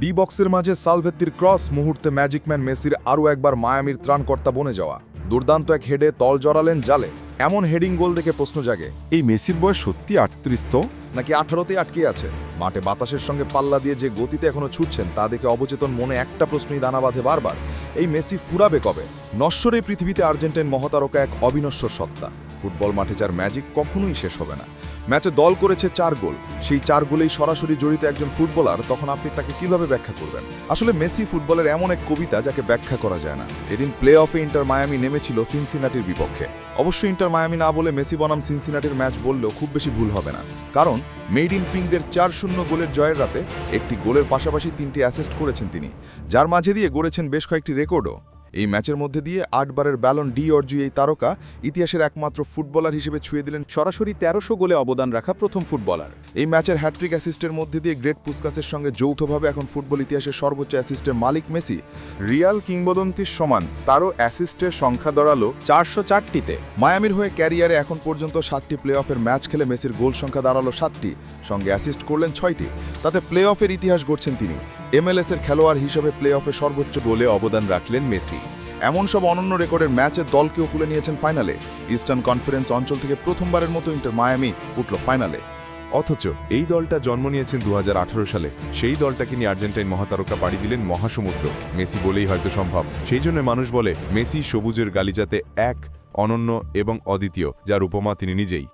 D বক্সের মাঝে সালভেত্তির cross মুহূর্তে ম্যাজিকম্যান মেসির আরও একবার মায়ামির ত্রাণকর্তা বনে যাওয়া। দুর্দান্ত এক হেডে তল জড়ালেন জালে। এমন হেডিং গোল দেখে প্রশ্ন জাগে, এই মেসির বয়স সত্যি ৩৮ তো, নাকি 18তেই আটকে আছে? মাঠে বাতাসের সঙ্গে পাল্লা দিয়ে যে গতিতে এখনো ছুটছেন তা দেখে অবচেতন মনে একটা প্রশ্নই দানা বাঁধে বারবার, এই মেসি ফুরাবে কবে? নশ্বর এই পৃথিবীতে আর্জেন্টাইন মহাতারকা এক অবিনশ্বর সত্তা। ফুটবল মাঠে যার ম্যাজিক কখনোই শেষ হবে না। ম্যাচে দল করেছে 4 গোল, সেই 4 গোলেই সরাসরি জড়িত একজন ফুটবলার, তখন আপনি তাকে কিভাবে ব্যাখ্যা করবেন? আসলে মেসি ফুটবলের এমন এক কবিতা যাকে ব্যাখ্যা করা যায় না। এদিন প্লে অফে ইন্টার মায়ামি নেমেছিল সিনসিনাটির বিপক্ষে। অবশ্যই ইন্টার মায়ামি না বলে মেসি বনাম সিনসিনাটির ম্যাচ বললেও খুব বেশি ভুল হবে না, কারণ মেড ইন পিঙ্কদের 4-0 গোলের জয়ের রাতে একটি গোলের পাশাপাশি 3টি অ্যাসিস্ট করেছেন তিনি, যার মাঝে দিয়ে গড়েছেন বেশ কয়েকটি রেকর্ডও। এই ম্যাচের মধ্যে দিয়ে 8 বারের ব্যালন ডি অর্জয়ী এই তারকা ইতিহাসের একমাত্র ফুটবলার হিসেবে ছুঁয়ে দিলেন সরাসরি 1300 গোলে অবদান রাখা প্রথম ফুটবলার। এই ম্যাচের হ্যাট্রিক অ্যাসিস্টের মধ্যে দিয়ে গ্রেট পুস্কাসের সঙ্গে যৌথভাবে এখন ফুটবল ইতিহাসের সর্বোচ্চ অ্যাসিস্টের মালিক মেসি। রিয়াল কিংবদন্তির সমান তারও অ্যাসিস্টের সংখ্যা দাঁড়ালো 404টিতে। মায়ামির হয়ে ক্যারিয়ারে এখন পর্যন্ত 7টি প্লে অফের ম্যাচ খেলে মেসির গোল সংখ্যা দাঁড়ালো 7টি, সঙ্গে অ্যাসিস্ট করলেন 6টি। তাতে প্লে অফের ইতিহাস গড়ছেন তিনি। MLS-এর খেলোয়াড় হিসেবে প্লে অফে সর্বোচ্চ গোলে অবদান রাখলেন মেসি। এমন সব অনন্য রেকর্ডের ম্যাচে দলকেও তুলে নিয়েছেন ফাইনালে। ইস্টার্ন কনফারেন্স অঞ্চল থেকে প্রথমবারের মতো ইন্টার মায়ামি উঠল ফাইনালে। অথচ এই দলটা জন্ম নিয়েছেন 2018 সালে। সেই দলটাকে নিয়ে আর্জেন্টাইন মহাতারকা পাড়ি দিলেন মহাসমুদ্র। মেসি বলেই হয়তো সম্ভব। সেই জন্য মানুষ বলে মেসি সবুজের গালিচাতে এক, অনন্য এবং অদ্বিতীয়, যার উপমা তিনি নিজেই।